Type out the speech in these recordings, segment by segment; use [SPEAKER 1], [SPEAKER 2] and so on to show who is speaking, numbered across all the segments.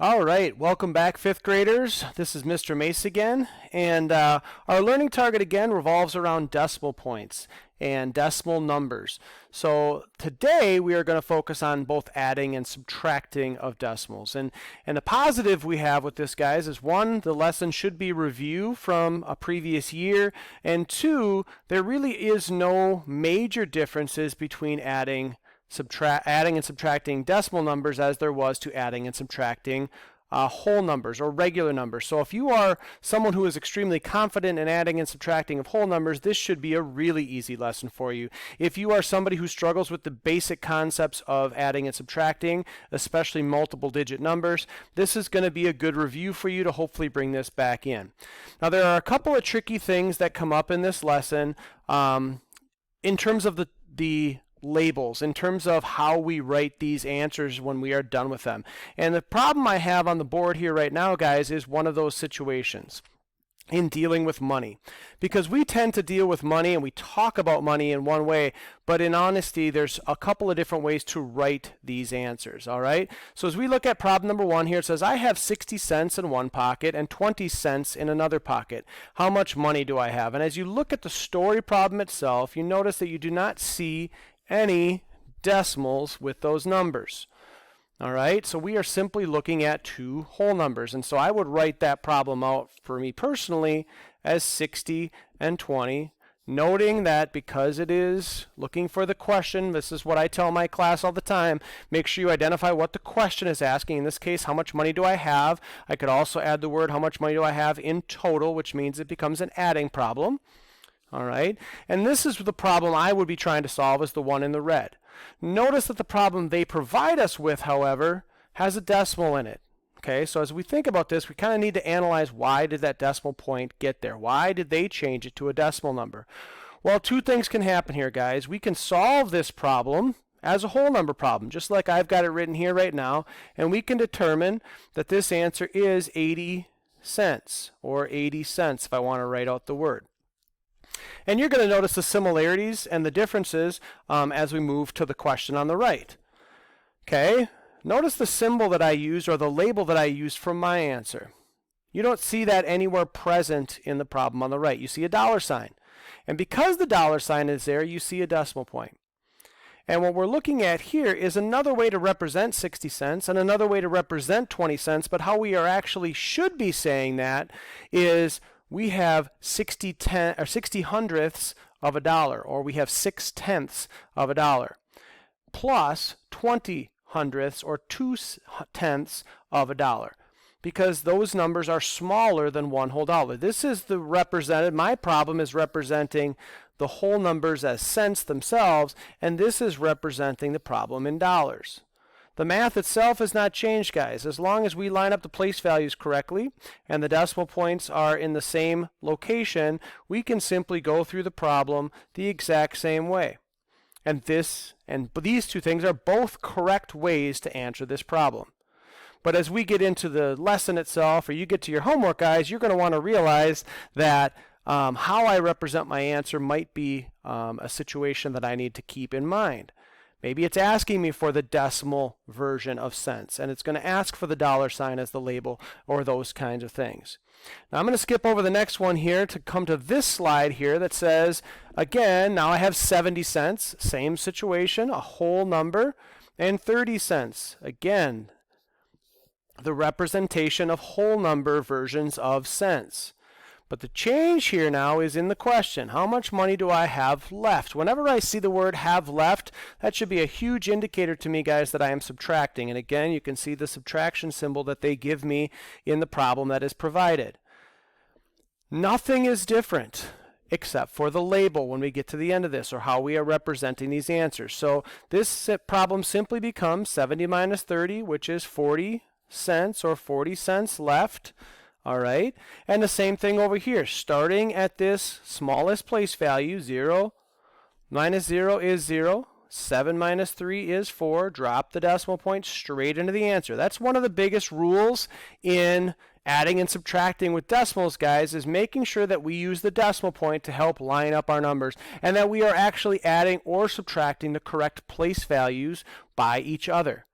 [SPEAKER 1] All right, welcome back, fifth graders. This is Mr. Mace again, and our learning target again revolves around decimal points and decimal numbers. So today we are going to focus on both adding and subtracting of decimals. And the positive we have with this, guys, is one, the lesson should be review from a previous year, and two, there really is no major differences between adding and subtracting decimal numbers as there was to adding and subtracting whole numbers or regular numbers. So if you are someone who is extremely confident in adding and subtracting of whole numbers, this should be a really easy lesson for you. If you are somebody who struggles with the basic concepts of adding and subtracting, especially multiple digit numbers, this is going to be a good review for you to hopefully bring this back in. Now there are a couple of tricky things that come up in this lesson in terms of the labels, in terms of how we write these answers when we are done with them. And the problem I have on the board here right now, guys, is one of those situations in dealing with money. Because we tend to deal with money and we talk about money in one way, but in honesty, there's a couple of different ways to write these answers, all right? So as we look at problem number one here, it says, I have 60 cents in one pocket and 20 cents in another pocket. How much money do I have? And as you look at the story problem itself, you notice that you do not see any decimals with those numbers. All right, so we are simply looking at two whole numbers, and so I would write that problem out for me personally as 60 and 20, noting that because it is looking for the question, this is what I tell my class all the time, make sure you identify what the question is asking. In this case, how much money do I have? I could also add the word how much money do I have in total, which means it becomes an adding problem. All right, and this is the problem I would be trying to solve, is the one in the red. Notice that the problem they provide us with, however, has a decimal in it. Okay, so as we think about this, we kind of need to analyze, why did that decimal point get there? Why did they change it to a decimal number? Well, two things can happen here, guys. We can solve this problem as a whole number problem, just like I've got it written here right now, and we can determine that this answer is 80 cents, or 80 cents if I want to write out the word. And you're going to notice the similarities and the differences as we move to the question on the right. Okay, notice the symbol that I used, or the label that I used for my answer. You don't see that anywhere present in the problem on the right. You see a dollar sign. And because the dollar sign is there, you see a decimal point. And what we're looking at here is another way to represent 60 cents and another way to represent 20 cents, but how we are actually should be saying that is we have 60 hundredths of a dollar, or we have 6/10ths of a dollar, plus 20 hundredths, or 2/10ths of a dollar, because those numbers are smaller than one whole dollar. This is the represented, my problem is representing the whole numbers as cents themselves, and this is representing the problem in dollars. The math itself has not changed, guys. As long as we line up the place values correctly and the decimal points are in the same location, we can simply go through the problem the exact same way. And these two things are both correct ways to answer this problem. But as we get into the lesson itself, or you get to your homework, guys, you're going to want to realize that how I represent my answer might be a situation that I need to keep in mind. Maybe it's asking me for the decimal version of cents, and it's going to ask for the dollar sign as the label, or those kinds of things. Now I'm going to skip over the next one here to come to this slide here that says, again, now I have 70 cents, same situation, a whole number, and 30 cents. Again, the representation of whole number versions of cents. But the change here now is in the question. How much money do I have left? Whenever I see the word have left, that should be a huge indicator to me, guys, that I am subtracting. And again, you can see the subtraction symbol that they give me in the problem that is provided. Nothing is different except for the label when we get to the end of this, or how we are representing these answers. So this problem simply becomes 70 minus 30, which is 40 cents, or 40 cents left. All right, and the same thing over here, starting at this smallest place value, 0 minus 0 is 0, 7 minus 3 is 4, drop the decimal point straight into the answer. That's one of the biggest rules in adding and subtracting with decimals, guys, is making sure that we use the decimal point to help line up our numbers, and that we are actually adding or subtracting the correct place values by each other.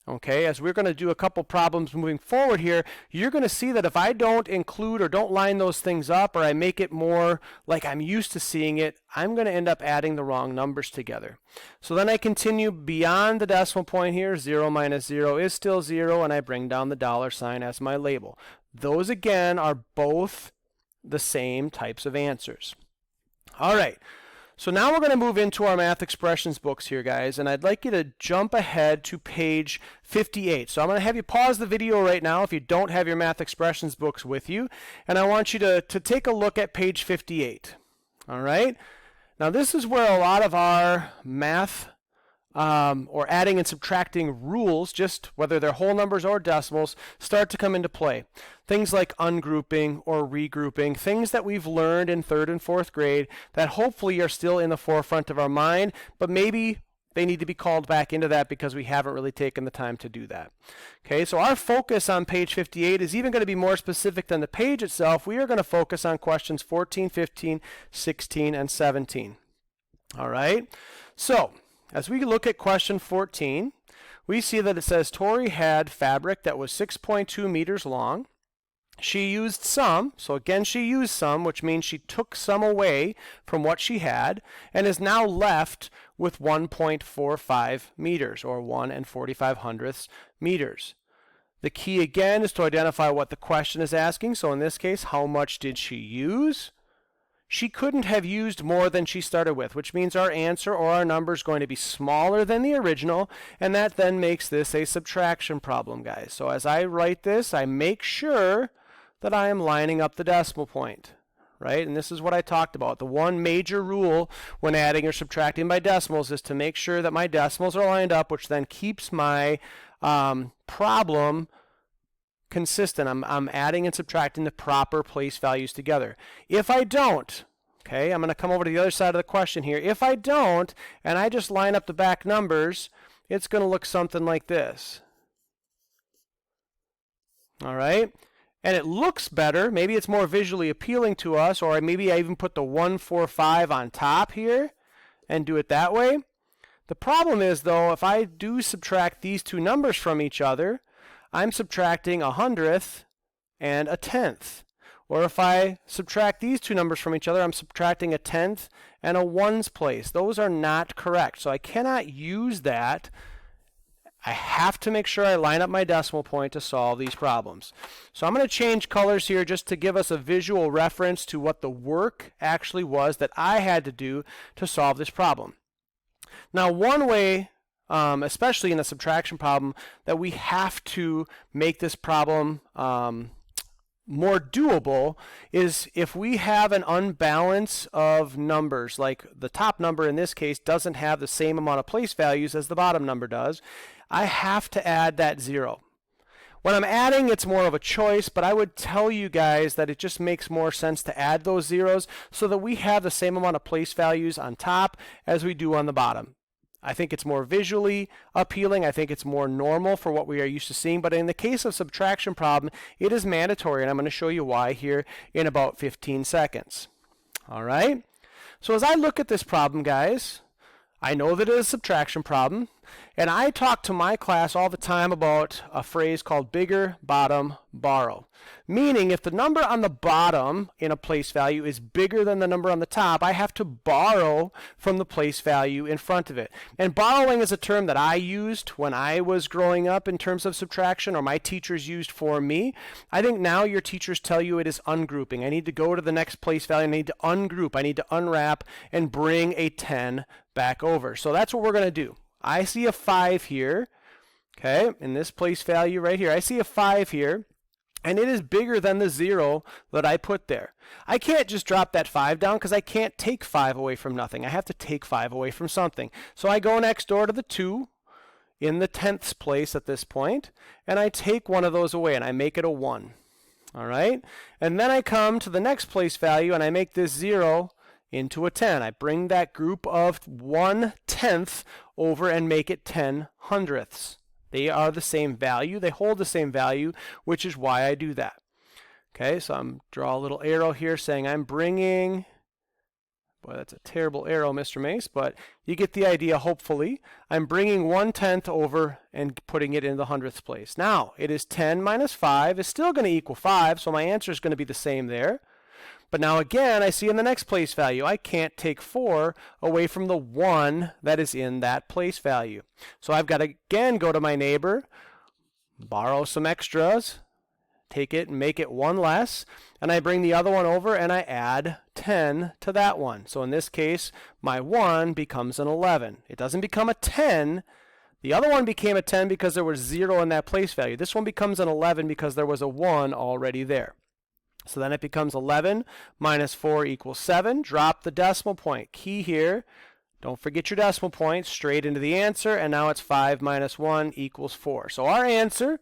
[SPEAKER 1] Okay, as we're going to do a couple problems moving forward here, you're going to see that if I don't include or don't line those things up, or I make it more like I'm used to seeing it, I'm going to end up adding the wrong numbers together. So then I continue beyond the decimal point here. 0 minus 0 is still 0, and I bring down the dollar sign as my label. Those again are both the same types of answers. All right. So now we're going to move into our math expressions books here, guys, and I'd like you to jump ahead to page 58. So I'm going to have you pause the video right now if you don't have your math expressions books with you, and I want you to take a look at page 58. All right? Now this is where a lot of our math or adding and subtracting rules, just whether they're whole numbers or decimals, start to come into play. Things like ungrouping or regrouping, things that we've learned in 3rd and 4th grade that hopefully are still in the forefront of our mind, but maybe they need to be called back into that because we haven't really taken the time to do that. Okay, so our focus on page 58 is even going to be more specific than the page itself. We are going to focus on questions 14, 15, 16, and 17. All right, so as we look at question 14, we see that it says Tori had fabric that was 6.2 meters long. She used some, so again she used some, which means she took some away from what she had, and is now left with 1.45 meters, or 1 45/100 meters. The key again is to identify what the question is asking, so in this case, how much did she use? She couldn't have used more than she started with, which means our answer or our number is going to be smaller than the original, and that then makes this a subtraction problem, guys. So as I write this, I make sure that I am lining up the decimal point, right? And this is what I talked about. The one major rule when adding or subtracting by decimals is to make sure that my decimals are lined up, which then keeps my problem consistent. I'm adding and subtracting the proper place values together. If I don't, okay, I'm going to come over to the other side of the question here. If I don't, and I just line up the back numbers, it's going to look something like this. All right? And it looks better. Maybe it's more visually appealing to us, or maybe I even put the 145 on top here and do it that way. The problem is, though, if I do subtract these two numbers from each other, I'm subtracting 100th and a 10th. Or if I subtract these two numbers from each other, I'm subtracting a 10th and a ones place. Those are not correct. So I cannot use that. I have to make sure I line up my decimal point to solve these problems. So I'm going to change colors here just to give us a visual reference to what the work actually was that I had to do to solve this problem. Now, one way, especially in a subtraction problem, that we have to make this problem more doable is if we have an unbalance of numbers, like the top number in this case doesn't have the same amount of place values as the bottom number does, I have to add that 0. When I'm adding, it's more of a choice, but I would tell you guys that it just makes more sense to add those zeros so that we have the same amount of place values on top as we do on the bottom. I think it's more visually appealing. I think it's more normal for what we are used to seeing. But in the case of subtraction problem, it is mandatory, and I'm going to show you why here in about 15 seconds. All right? So as I look at this problem, guys, I know that it is a subtraction problem, and I talk to my class all the time about a phrase called bigger bottom borrow. Meaning if the number on the bottom in a place value is bigger than the number on the top, I have to borrow from the place value in front of it. And borrowing is a term that I used when I was growing up in terms of subtraction, or my teachers used for me. I think now your teachers tell you it is ungrouping. I need to go to the next place value, I need to ungroup, I need to unwrap and bring a 10 back over. So that's what we're going to do. I see a 5 here, okay, in this place value right here. I see a 5 here, and it is bigger than the 0 that I put there. I can't just drop that 5 down because I can't take 5 away from nothing. I have to take 5 away from something. So I go next door to the 2 in the 10th place at this point, and I take one of those away, and I make it a 1. All right? And then I come to the next place value, and I make this 0 into a 10. I bring that group of 1/10 over and make it 10 hundredths. They are the same value. They hold the same value, which is why I do that. Okay, so I'm draw a little arrow here saying I'm bringing Boy, that's a terrible arrow, Mr. Mace, but you get the idea, hopefully. I'm bringing 1/10 over and putting it in the hundredths place. Now, it is 10 minus 5 is still going to equal 5, so my answer is going to be the same there. But now again, I see in the next place value, I can't take 4 away from the 1 that is in that place value. So I've got to again go to my neighbor, borrow some extras, take it and make it 1 less, and I bring the other one over and I add 10 to that one. So in this case, my 1 becomes an 11. It doesn't become a 10. The other one became a 10 because there was 0 in that place value. This one becomes an 11 because there was a 1 already there. So then it becomes 11 minus 4 equals 7. Drop the decimal point. Key here, don't forget your decimal point, straight into the answer, and now it's 5 minus 1 equals 4. So our answer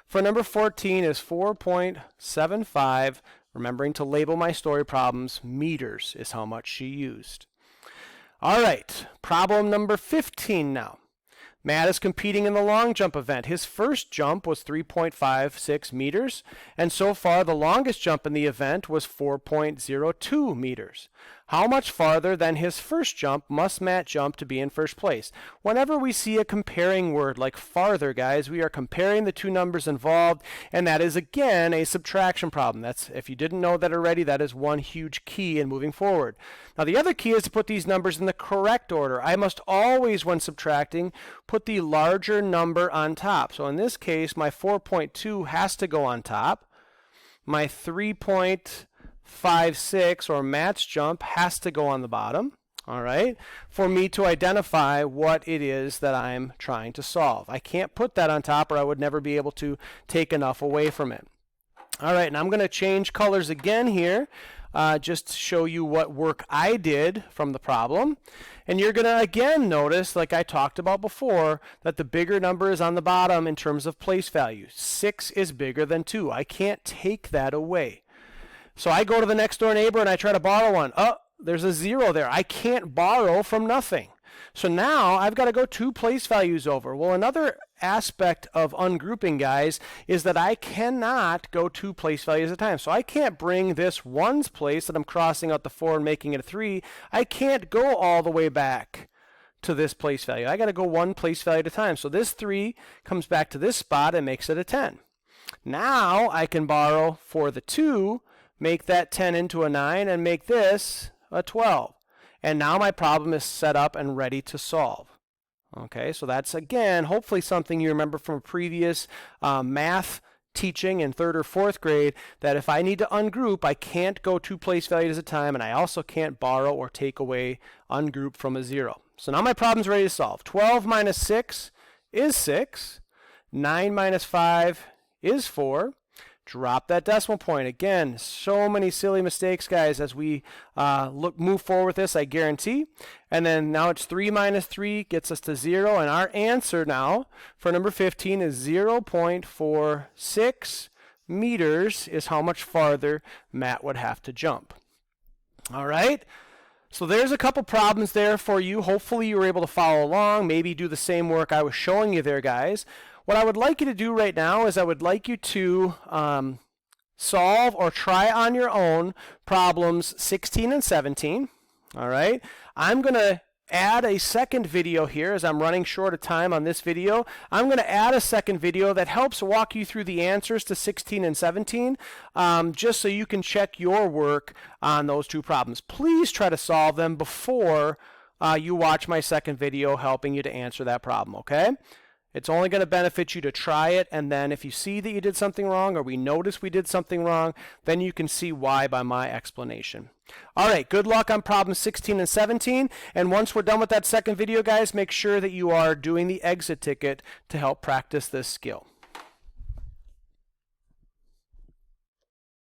[SPEAKER 1] for number 14 is 4.75. Remembering to label my story problems, meters is how much she used. All right, problem number 15 now. Matt is competing in the long jump event. His first jump was 3.56 meters, and so far the longest jump in the event was 4.02 meters. How much farther than his first jump must Matt jump to be in first place? Whenever we see a comparing word like farther, guys, we are comparing the two numbers involved, and that is again a subtraction problem. That's, if you didn't know that already, that is one huge key in moving forward. Now the other key is to put these numbers in the correct order. I must always, when subtracting, put the larger number on top. So in this case, my 4.2 has to go on top. My 3.56, or Matt's jump, has to go on the bottom, all right, for me to identify what it is that I'm trying to solve. I can't put that on top or I would never be able to take enough away from it. All right, and I'm going to change colors again here just to show you what work I did from the problem. And you're going to again notice, like I talked about before, that the bigger number is on the bottom in terms of place value. 6 is bigger than 2. I can't take that away. So I go to the next door neighbor and I try to borrow one. Oh, there's a 0 there. I can't borrow from nothing. So now I've got to go 2 place values over. Well, another aspect of ungrouping, guys, is that I cannot go 2 place values at a time. So I can't bring this 1's place that I'm crossing out the 4 and making it a 3. I can't go all the way back to this place value. I got to go 1 place value at a time. So this 3 comes back to this spot and makes it a 10. Now I can borrow for the 2, make that 10 into a 9, and make this a 12. And now my problem is set up and ready to solve. Okay, so that's, again, hopefully something you remember from a previous math teaching in 3rd or 4th grade, that if I need to ungroup, I can't go 2 place values at a time, and I also can't borrow or take away ungroup from a 0. So now my problem's ready to solve. 12 minus 6 is 6. 9 minus 5 is 4. Drop that decimal point. Again, so many silly mistakes, guys, as we move forward with this, I guarantee. And then now it's 3 minus 3 gets us to 0. And our answer now for number 15 is 0.46 meters is how much farther Matt would have to jump. All right. So there's a couple problems there for you. Hopefully you were able to follow along, maybe do the same work I was showing you there, guys. What I would like you to do right now is I would like you to solve or try on your own problems 16 and 17. All right. I'm going to add a second video here as I'm running short of time on this video. I'm going to add a second video that helps walk you through the answers to 16 and 17 just so you can check your work on those two problems. Please try to solve them before you watch my second video helping you to answer that problem, okay? It's only going to benefit you to try it, and then if you see that you did something wrong or we notice we did something wrong, then you can see why by my explanation. All right, good luck on problems 16 and 17, and once we're done with that second video, guys, make sure that you are doing the exit ticket to help practice this skill.